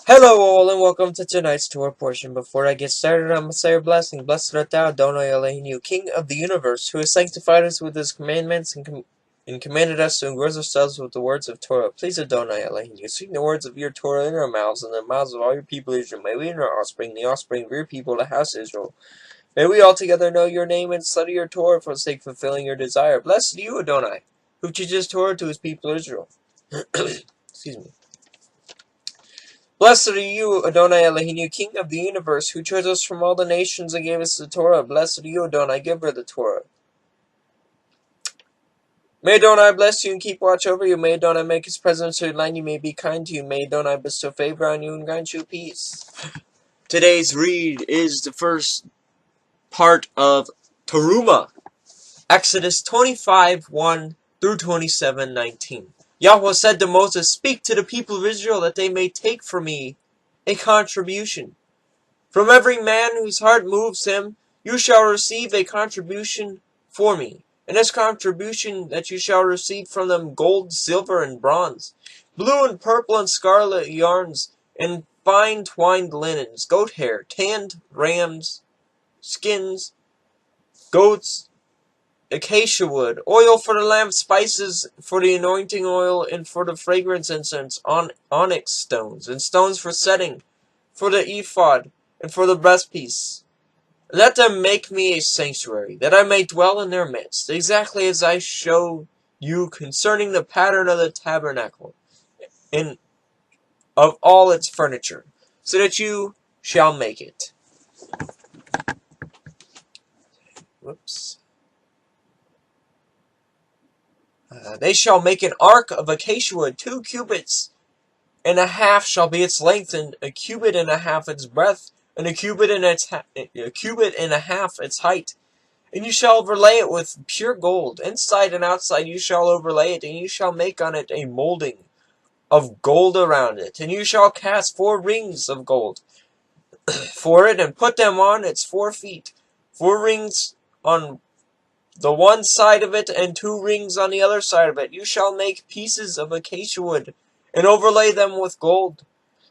Hello all and welcome to tonight's Torah portion. Before I get started, I must say your blessing. Blessed art thou, Adonai Eloheinu, King of the universe, who has sanctified us with his commandments and commanded us to engross ourselves with the words of Torah. Please, Adonai Eloheinu, speak the words of your Torah in our mouths and the mouths of all your people Israel. May we and our offspring, the offspring of your people, the house of Israel. May we all together know your name and study your Torah for the sake of fulfilling your desire. Blessed are you, Adonai, who teaches Torah to his people Israel. Excuse me. Blessed are you, Adonai Eloheinu, King of the universe, who chose us from all the nations and gave us the Torah. Blessed are you, Adonai, giver of the Torah. May Adonai bless you and keep watch over you. May Adonai make his presence to line you, may be kind to you. May Adonai bestow favor on you and grant you peace. Today's read is the first part of Terumah, Exodus 25:1 through 27:19. Yahweh said to Moses, "Speak to the people of Israel that they may take for me a contribution. From every man whose heart moves him, you shall receive a contribution for me. And this contribution that you shall receive from them gold, silver, and bronze, blue and purple and scarlet yarns, and fine twined linens, goat hair, tanned rams, skins, goats, acacia wood, oil for the lamp, spices for the anointing oil, and for the fragrance incense, onyx stones, and stones for setting, for the ephod, and for the breastpiece. Let them make me a sanctuary, that I may dwell in their midst, exactly as I show you concerning the pattern of the tabernacle, and of all its furniture, so that you shall make it." Whoops. They shall make an ark of acacia wood, 2 cubits and a half shall be its length, and a cubit and a half its breadth, and a cubit and a half its height. And you shall overlay it with pure gold, inside and outside you shall overlay it, and you shall make on it a molding of gold around it. And you shall cast 4 rings of gold for it, and put them on its 4 feet, 4 rings on the one side of it, and 2 rings on the other side of it. You shall make pieces of acacia wood, and overlay them with gold.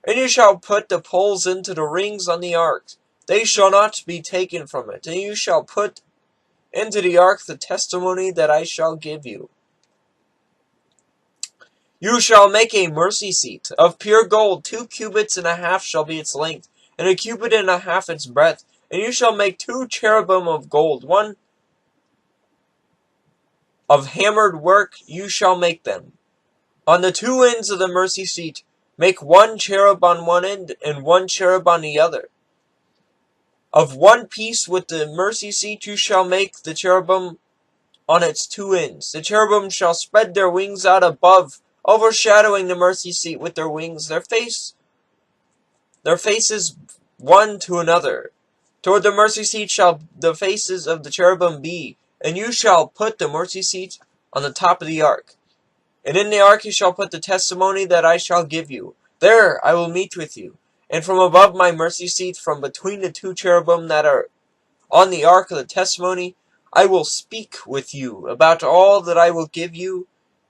And you shall put the poles into the rings on the ark. They shall not be taken from it. And you shall put into the ark the testimony that I shall give you. You shall make a mercy seat of pure gold. 2 cubits and a half shall be its length, and a cubit and a half its breadth. And you shall make 2 cherubim of gold, one of hammered work you shall make them. On the 2 ends of the mercy seat, make 1 cherub on one end, and 1 cherub on the other. Of one piece with the mercy seat you shall make the cherubim on its 2 ends. The cherubim shall spread their wings out above, overshadowing the mercy seat with their wings, their faces one to another. Toward the mercy seat shall the faces of the cherubim be, and you shall put the mercy seat on the top of the ark. And in the ark you shall put the testimony that I shall give you. There I will meet with you. And from above my mercy seat, from between the 2 cherubim that are on the ark of the testimony, I will speak with you about all that I will give you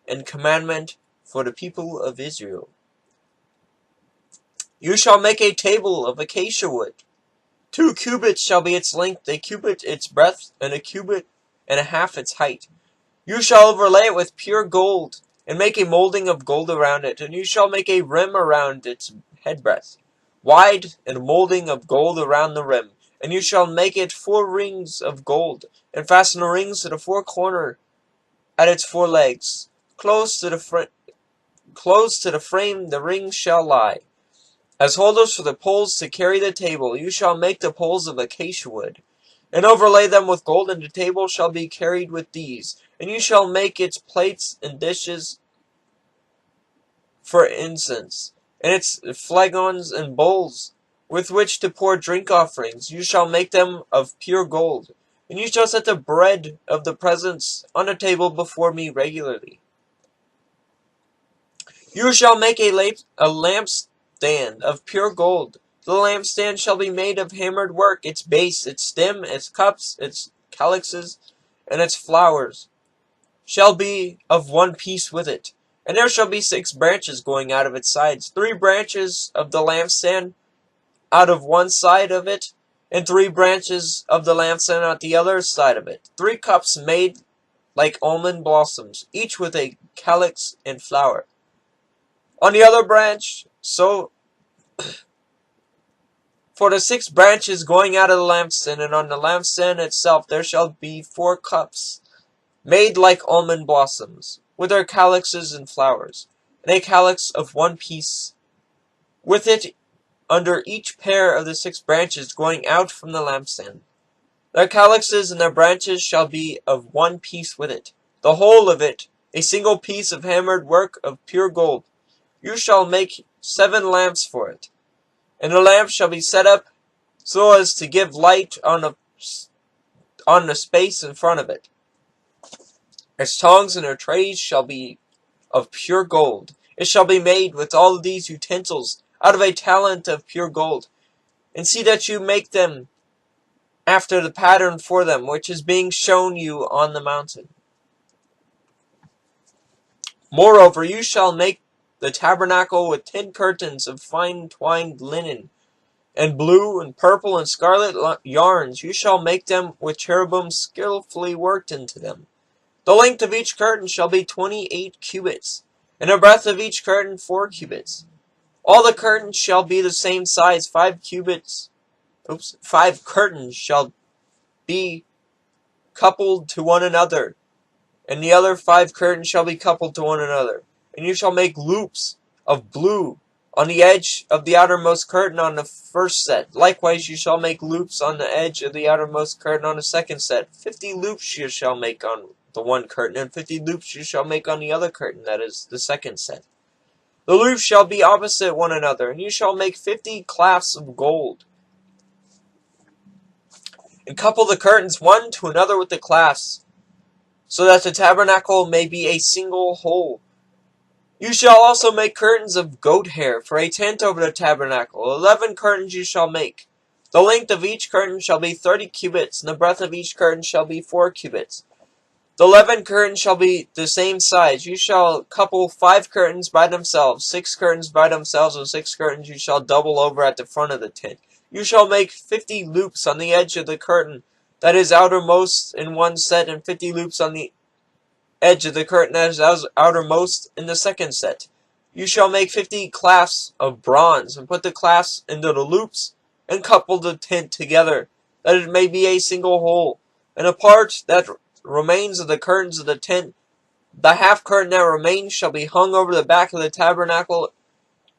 in commandment for the people of Israel. You shall make a table of acacia wood. 2 cubits shall be its length, a cubit its breadth, and a cubit and a half its height. You shall overlay it with pure gold, and make a molding of gold around it. And you shall make a rim around its headbreadth, wide, and a molding of gold around the rim. And you shall make it 4 rings of gold, and fasten the rings to the 4 corners at its 4 legs. Close to the frame the rings shall lie. As holders for the poles to carry the table, you shall make the poles of acacia wood, and overlay them with gold, and the table shall be carried with these. And you shall make its plates and dishes for incense, and its flagons and bowls with which to pour drink offerings. You shall make them of pure gold. And you shall set the bread of the presence on the table before me regularly. You shall make a lampstand of pure gold. The lampstand shall be made of hammered work, its base, its stem, its cups, its calyxes, and its flowers shall be of one piece with it. And there shall be 6 branches going out of its sides, 3 branches of the lampstand out of one side of it, and 3 branches of the lampstand at the other side of it. 3 cups made like almond blossoms, each with a calyx and flower. On the other branch, so for the 6 branches going out of the lampstand, and on the lampstand itself there shall be 4 cups, made like almond blossoms, with their calyxes and flowers, and a calyx of one piece, with it under each pair of the 6 branches going out from the lampstand. Their calyxes and their branches shall be of one piece with it, the whole of it, a single piece of hammered work of pure gold. You shall make 7 lamps for it, and the lamps shall be set up so as to give light on the space in front of it. Its tongs and their trays shall be of pure gold. It shall be made with all of these utensils out of a talent of pure gold. And see that you make them after the pattern for them, which is being shown you on the mountain. Moreover, you shall make the tabernacle with 10 curtains of fine twined linen, and blue and purple and scarlet yarns. You shall make them with cherubim skillfully worked into them. The length of each curtain shall be 28 cubits, and the breadth of each curtain 4 cubits. All the curtains shall be the same size, 5 curtains shall be coupled to one another, and the other 5 curtains shall be coupled to one another. And you shall make loops of blue on the edge of the outermost curtain on the first set. Likewise you shall make loops on the edge of the outermost curtain on the second set. 50 loops you shall make on the one curtain, and 50 loops you shall make on the other curtain, that is, the second set. The loops shall be opposite one another, and you shall make 50 clasps of gold, and couple the curtains one to another with the clasps, so that the tabernacle may be a single whole. You shall also make curtains of goat hair for a tent over the tabernacle. 11 curtains you shall make. The length of each curtain shall be 30 cubits, and the breadth of each curtain shall be 4 cubits. The 11 curtains shall be the same size. You shall couple 5 curtains by themselves, 6 curtains by themselves, and 6 curtains you shall double over at the front of the tent. You shall make 50 loops on the edge of the curtain that is outermost in one set, and 50 loops on the edge of the curtain that is outermost in the second set. You shall make 50 clasps of bronze, and put the clasps into the loops, and couple the tent together, that it may be a single whole. And a part that remains of the curtains of the tent, the half curtain that remains shall be hung over the back of the tabernacle,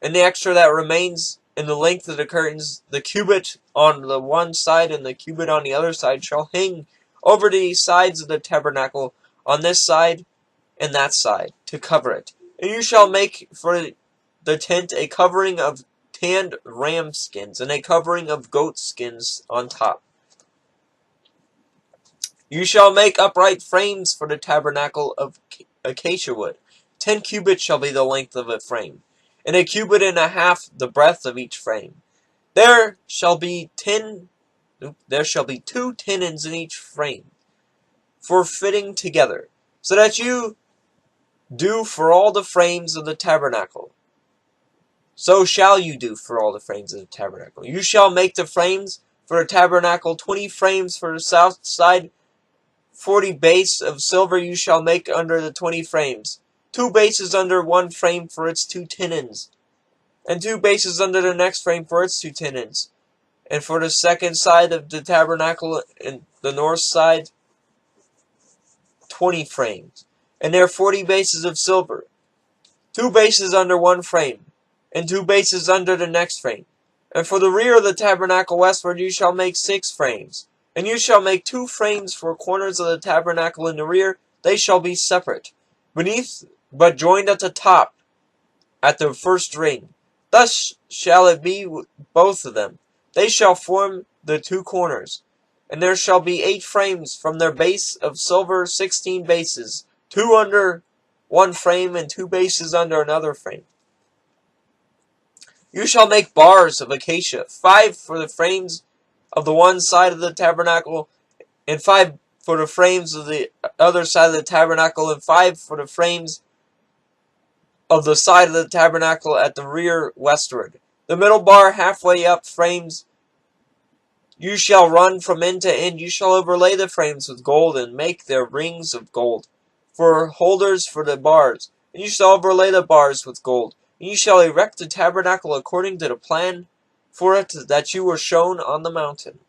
and the extra that remains in the length of the curtains, the cubit on the one side and the cubit on the other side, shall hang over the sides of the tabernacle on this side and that side, to cover it. And you shall make for the tent a covering of tanned ram skins, and a covering of goat skins on top. You shall make upright frames for the tabernacle of acacia wood. 10 cubits shall be the length of a frame, and a cubit and a half the breadth of each frame. There shall be 2 tenons in each frame, for fitting together, so that you do for all the frames of the tabernacle. So shall you do for all the frames of the tabernacle. You shall make the frames for the tabernacle, 20 frames for the south side, 40 bases of silver you shall make under the 20 frames, 2 bases under one frame for its 2 tenons, and 2 bases under the next frame for its 2 tenons. And for the second side of the tabernacle and the north side, 20 frames, and there are 40 bases of silver, 2 bases under one frame, and 2 bases under the next frame. And for the rear of the tabernacle westward you shall make 6 frames. And you shall make 2 frames for corners of the tabernacle in the rear. They shall be separate, beneath, but joined at the top, at the first ring. Thus shall it be with both of them. They shall form the 2 corners. And there shall be 8 frames from their base of silver, 16 bases, 2 under one frame, and 2 bases under another frame. You shall make bars of acacia, 5 for the frames of the one side of the tabernacle, and 5 for the frames of the other side of the tabernacle, and 5 for the frames of the side of the tabernacle at the rear westward. The middle bar halfway up frames you shall run from end to end. You shall overlay the frames with gold and make their rings of gold for holders for the bars. And you shall overlay the bars with gold. And you shall erect the tabernacle according to the plan for it that you were shown on the mountain.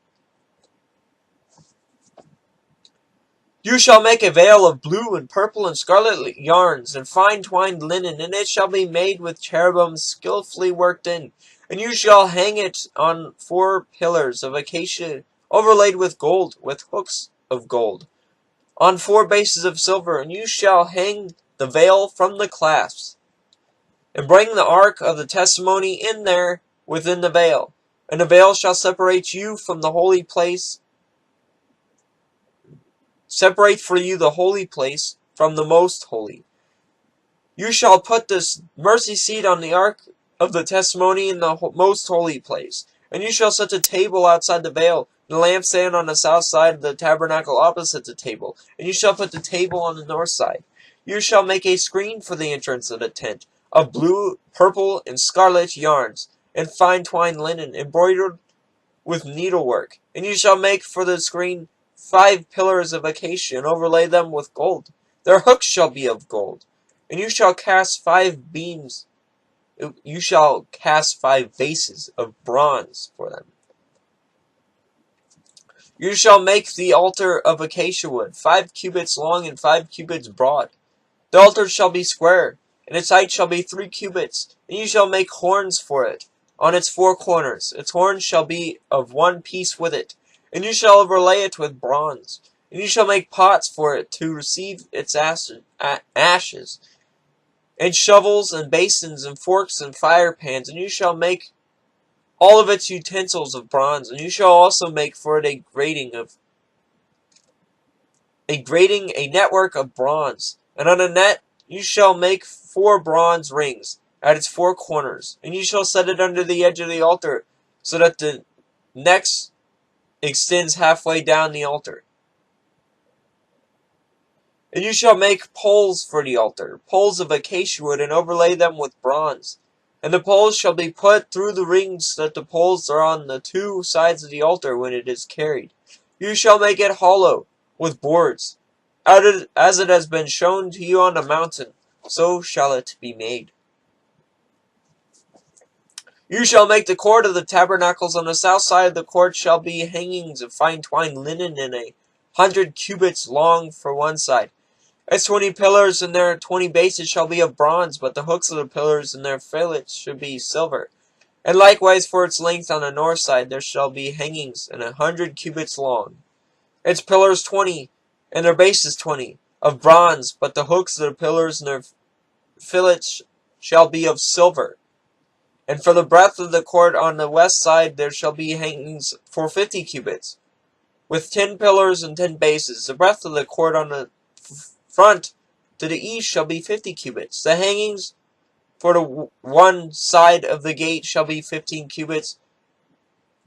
You shall make a veil of blue and purple and scarlet yarns and fine twined linen, and it shall be made with cherubims skillfully worked in. And you shall hang it on 4 pillars of acacia overlaid with gold, with hooks of gold, on 4 bases of silver. And you shall hang the veil from the clasps, and bring the ark of the testimony in there within the veil. And the veil shall separate you from the holy place. Separate for you the holy place from the most holy. You shall put this mercy seat on the ark of the testimony in the most holy place. And you shall set the table outside the veil, the lampstand on the south side of the tabernacle opposite the table. And you shall put the table on the north side. You shall make a screen for the entrance of the tent, of blue, purple, and scarlet yarns, and fine twined linen, embroidered with needlework. And you shall make for the screen 5 pillars of acacia, and overlay them with gold. Their hooks shall be of gold. And you shall cast 5 beams. You shall cast 5 bases of bronze for them. You shall make the altar of acacia wood, 5 cubits long and 5 cubits broad. The altar shall be square, and its height shall be 3 cubits. And you shall make horns for it on its 4 corners. Its horns shall be of one piece with it. And you shall overlay it with bronze. And you shall make pots for it to receive its ashes, and shovels and basins and forks and fire pans. And you shall make all of its utensils of bronze. And you shall also make for it a grating, a network of bronze. And on a net you shall make 4 bronze rings at its 4 corners. And you shall set it under the edge of the altar, so that the next extends halfway down the altar. And you shall make poles for the altar, poles of acacia wood, and overlay them with bronze. And the poles shall be put through the rings, so that the poles are on the 2 sides of the altar when it is carried. You shall make it hollow with boards, as it has been shown to you on the mountain, so shall it be made. You shall make the court of the tabernacles. On the south side of the court shall be hangings of fine twined linen, and 100 cubits long for one side. Its 20 pillars and their 20 bases shall be of bronze, but the hooks of the pillars and their fillets should be silver. And likewise for its length on the north side there shall be hangings, and 100 cubits long. Its pillars 20, and their bases 20, of bronze, but the hooks of the pillars and their fillets shall be of silver. And for the breadth of the court on the west side there shall be hangings for 50 cubits, with 10 pillars and 10 bases. The breadth of the court on the front to the east shall be 50 cubits. The hangings for the one side of the gate shall be 15 cubits,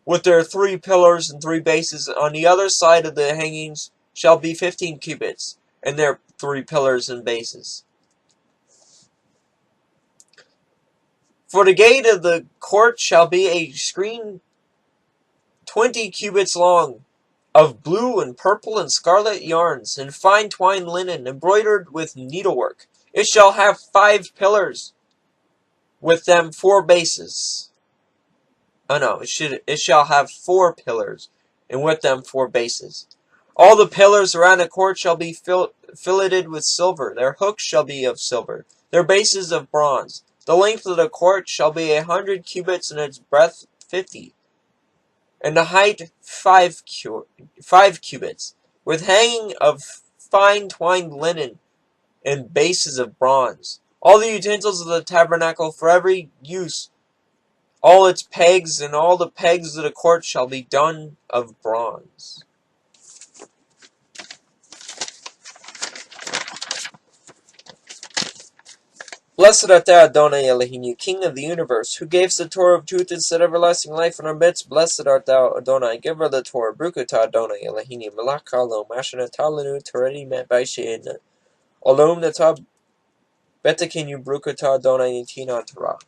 with their 3 pillars and 3 bases. On the other side of the hangings shall be 15 cubits, and their 3 pillars and bases. For the gate of the court shall be a screen 20 cubits long, of blue and purple and scarlet yarns, and fine twined linen, embroidered with needlework. It shall have 5 pillars, with them 4 bases. It shall have 4 pillars, and with them 4 bases. All the pillars around the court shall be filleted with silver. Their hooks shall be of silver, their bases of bronze. The length of the court shall be 100 cubits, and its breadth 50, and the height 5 cubits, with hanging of fine twined linen and bases of bronze. All the utensils of the tabernacle for every use, all its pegs and all the pegs of the court shall be done of bronze. Blessed art thou, Adonai Elohim, King of the universe, who gavest the Torah of truth and set everlasting life in our midst. Blessed art thou, Adonai, giver of the Torah. Brukata Adonai Elohim, Melach Alom, Asher Natalanu, Teredi Met Baishin, Olom Natab Betekenu Brukata Donai Nitina Torah.